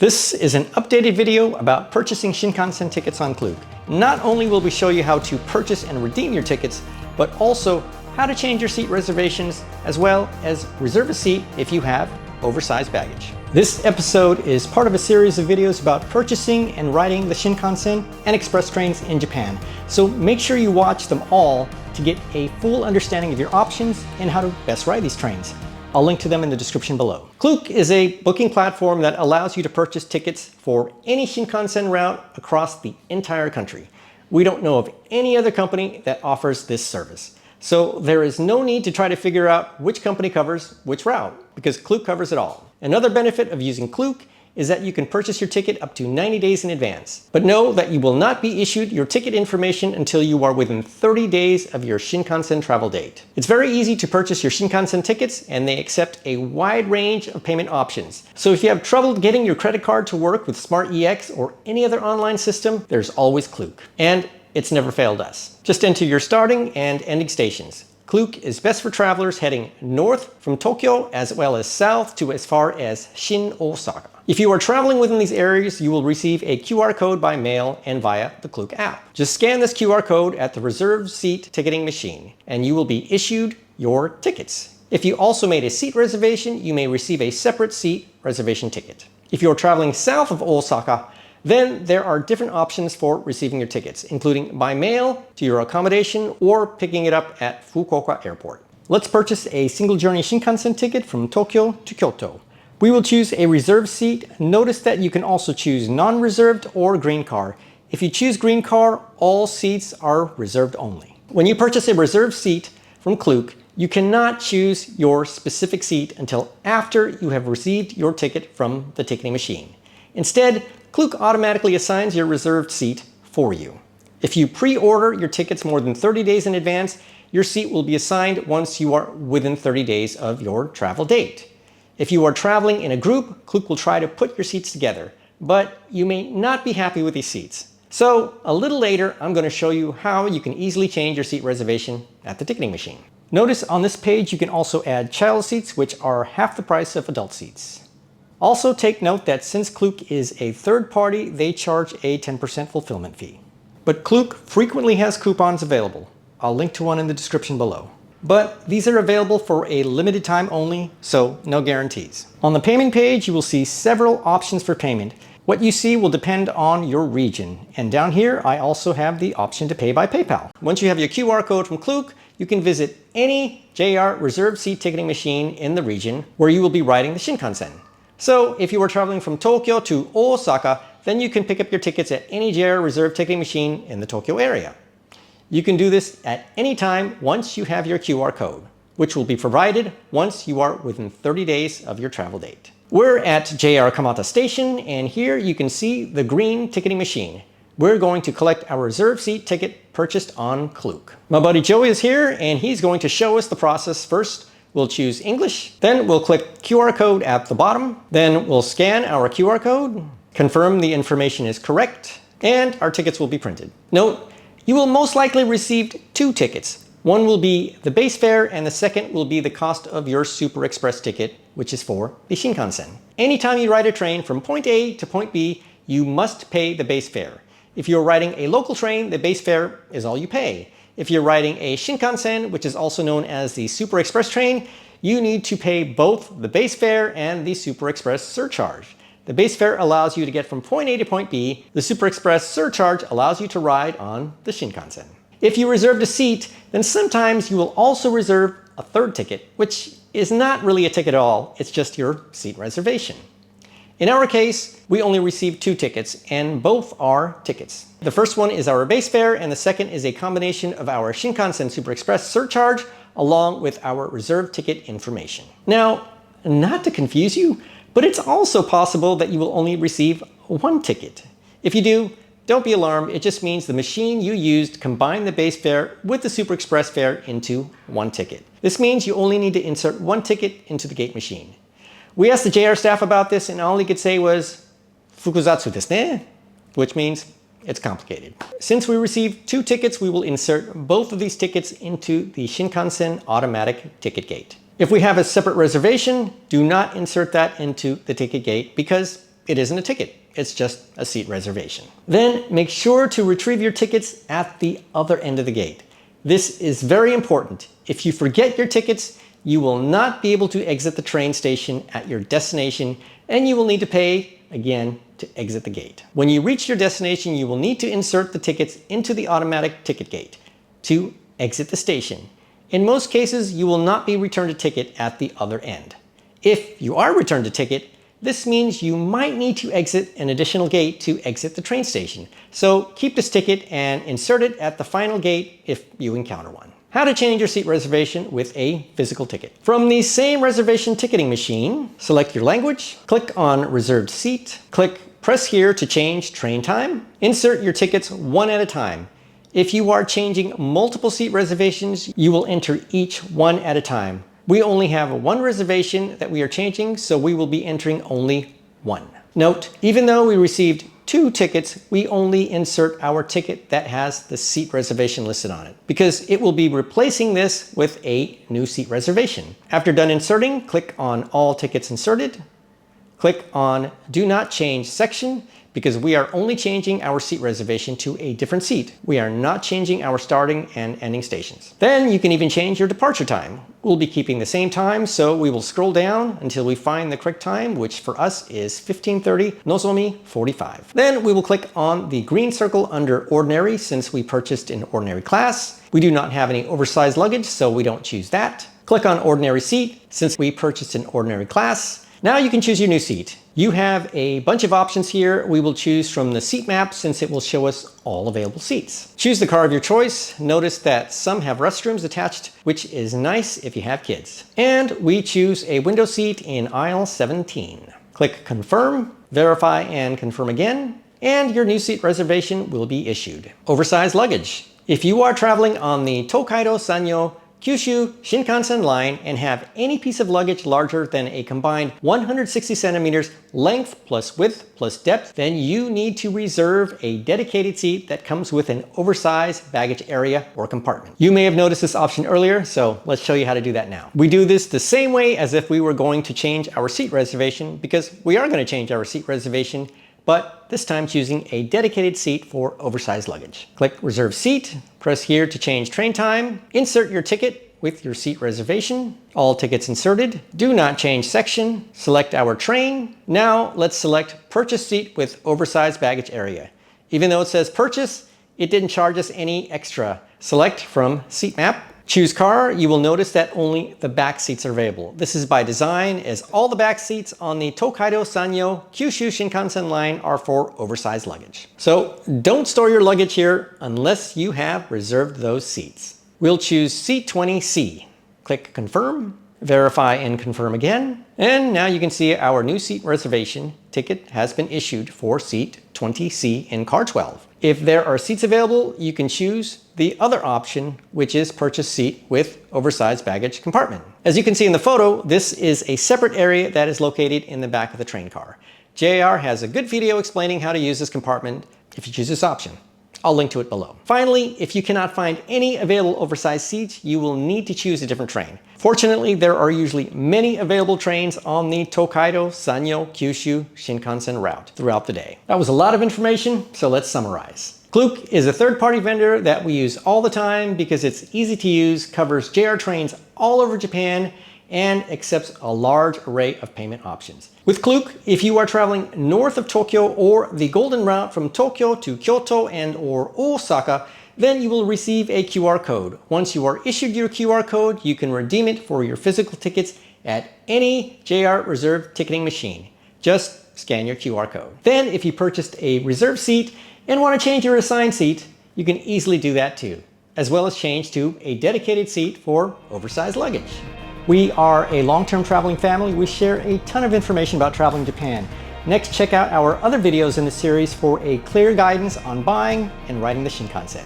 This is an updated video about purchasing Shinkansen tickets on Klook. Not only will we show you how to purchase and redeem your tickets, but also how to change your seat reservations, as well as reserve a seat if you have oversized baggage. This episode is part of a series of videos about purchasing and riding the Shinkansen and express trains in Japan. So make sure you watch them all to get a full understanding of your options and how to best ride these trains. I'll link to them in the description below. Klook is a booking platform that allows you to purchase tickets for any Shinkansen route across the entire country. We don't know of any other company that offers this service. So there is no need to try to figure out which company covers which route, because Klook covers it all. Another benefit of using Klook is that you can purchase your ticket up to 90 days in advance. But know that you will not be issued your ticket information until you are within 30 days of your Shinkansen travel date. It's very easy to purchase your Shinkansen tickets, and they accept a wide range of payment options. So if you have trouble getting your credit card to work with SmartEX or any other online system, there's always Klook. And it's never failed us. Just enter your starting and ending stations. Klook is best for travelers heading north from Tokyo, as well as south to as far as Shin Osaka. If you are traveling within these areas, you will receive a QR code by mail and via the Klook app. Just scan this QR code at the reserved seat ticketing machine, and you will be issued your tickets. If you also made a seat reservation, you may receive a separate seat reservation ticket. If you are traveling south of Osaka, then there are different options for receiving your tickets, including by mail to your accommodation or picking it up at Fukuoka Airport. Let's purchase a single journey Shinkansen ticket from Tokyo to Kyoto. We will choose a reserved seat. Notice that you can also choose non-reserved or green car. If you choose green car, all seats are reserved only. When you purchase a reserved seat from Klook, you cannot choose your specific seat until after you have received your ticket from the ticketing machine. Instead, Klook automatically assigns your reserved seat for you. If you pre-order your tickets more than 30 days in advance, your seat will be assigned once you are within 30 days of your travel date. If you are traveling in a group, Klook will try to put your seats together, but you may not be happy with these seats. So a little later, I'm going to show you how you can easily change your seat reservation at the ticketing machine. Notice on this page you can also add child seats, which are half the price of adult seats. Also take note that since Klook is a third party, they charge a 10% fulfillment fee. But Klook frequently has coupons available. I'll link to one in the description below. But these are available for a limited time only, so no guarantees. On the payment page, you will see several options for payment. What you see will depend on your region. And down here, I also have the option to pay by PayPal. Once you have your QR code from Klook, you can visit any JR reserved seat ticketing machine in the region where you will be riding the Shinkansen. So if you are traveling from Tokyo to Osaka, then you can pick up your tickets at any JR reserved ticketing machine in the Tokyo area. You can do this at any time once you have your QR code, which will be provided once you are within 30 days of your travel date. We're at JR Kamata Station, and here you can see the green ticketing machine. We're going to collect our reserved seat ticket purchased on Klook. My buddy Joey is here, and he's going to show us the process. First, we'll choose English, then we'll click QR code at the bottom, then we'll scan our QR code, confirm the information is correct, and our tickets will be printed. Note, you will most likely receive two tickets. One will be the base fare, and the second will be the cost of your Super Express ticket, which is for the Shinkansen. Anytime you ride a train from point A to point B, you must pay the base fare. If you're riding a local train, the base fare is all you pay. If you're riding a Shinkansen, which is also known as the Super Express train, you need to pay both the base fare and the Super Express surcharge. The base fare allows you to get from point A to point B. The Super Express surcharge allows you to ride on the Shinkansen. If you reserved a seat, then sometimes you will also reserve a third ticket, which is not really a ticket at all, it's just your seat reservation. In our case, we only received two tickets, and both are tickets. The first one is our base fare, and the second is a combination of our Shinkansen Super Express surcharge along with our reserved ticket information. Now, not to confuse you, but it's also possible that you will only receive one ticket. If you do, don't be alarmed. It just means the machine you used combined the base fare with the Super Express fare into one ticket. This means you only need to insert one ticket into the gate machine. We asked the JR staff about this, and all he could say was, "Fukuzatsu desu ne," which means it's complicated. Since we received two tickets, we will insert both of these tickets into the Shinkansen automatic ticket gate. If we have a separate reservation, do not insert that into the ticket gate because it isn't a ticket. It's just a seat reservation. Then make sure to retrieve your tickets at the other end of the gate. This is very important. If you forget your tickets, you will not be able to exit the train station at your destination, and you will need to pay again to exit the gate. When you reach your destination, you will need to insert the tickets into the automatic ticket gate to exit the station. In most cases, you will not be returned a ticket at the other end. If you are returned a ticket, this means you might need to exit an additional gate to exit the train station. So keep this ticket and insert it at the final gate if you encounter one. How to change your seat reservation with a physical ticket. From the same reservation ticketing machine, select your language, click on reserved seat, press here to change train time. Insert your tickets one at a time. If you are changing multiple seat reservations, you will enter each one at a time. We only have one reservation that we are changing, so we will be entering only one. Note, even though we received 2 tickets, we only insert our ticket that has the seat reservation listed on it, because it will be replacing this with a new seat reservation. After done inserting, click on All Tickets Inserted. Click on Do Not Change section, because we are only changing our seat reservation to a different seat. We are not changing our starting and ending stations. Then you can even change your departure time. We'll be keeping the same time, so we will scroll down until we find the correct time, which for us is 15:30, Nozomi 45. Then we will click on the green circle under Ordinary, since we purchased in Ordinary class. We do not have any oversized luggage, so we don't choose that. Click on Ordinary Seat, since we purchased in Ordinary class. Now you can choose your new seat. You have a bunch of options here. We will choose from the seat map, since it will show us all available seats. Choose the car of your choice. Notice that some have restrooms attached, which is nice if you have kids. And we choose a window seat in aisle 17. Click Confirm, verify and confirm again, and your new seat reservation will be issued. Oversized luggage. If you are traveling on the Tokaido Sanyo Kyushu Shinkansen line and have any piece of luggage larger than a combined 160 centimeters length plus width plus depth, then you need to reserve a dedicated seat that comes with an oversized baggage area or compartment. You may have noticed this option earlier, so let's show you how to do that now. We do this the same way as if we were going to change our seat reservation, because we are going to change our seat reservation, but this time choosing a dedicated seat for oversized luggage. Click Reserve Seat, press here to change train time, insert your ticket with your seat reservation, all tickets inserted, do not change section, select our train. Now let's select Purchase Seat with oversized baggage area. Even though it says purchase, it didn't charge us any extra. Select from seat map. Choose car. You will notice that only the back seats are available. This is by design, as all the back seats on the Tokaido Sanyo Kyushu Shinkansen line are for oversized luggage. So don't store your luggage here unless you have reserved those seats. We'll choose seat 20C. Click Confirm, verify and confirm again. And now you can see our new seat reservation ticket has been issued for seat 20C in car 12. If there are seats available, you can choose the other option, which is purchase seat with oversized baggage compartment. As you can see in the photo, this is a separate area that is located in the back of the train car. JR has a good video explaining how to use this compartment if you choose this option. I'll link to it below. Finally, if you cannot find any available oversized seats, you will need to choose a different train. Fortunately, there are usually many available trains on the Tokaido Sanyo Kyushu Shinkansen route throughout the day. That was a lot of information, so let's summarize. Klook is a third-party vendor that we use all the time because it's easy to use, covers JR trains all over Japan, and accepts a large array of payment options. With Klook, if you are traveling north of Tokyo or the Golden Route from Tokyo to Kyoto and or Osaka, then you will receive a QR code. Once you are issued your QR code, you can redeem it for your physical tickets at any JR reserved ticketing machine. Just scan your QR code. Then, if you purchased a reserved seat and want to change your assigned seat, you can easily do that too, as well as change to a dedicated seat for oversized luggage. We are a long-term traveling family. We share a ton of information about traveling Japan. Next, check out our other videos in the series for a clear guidance on buying and riding the Shinkansen.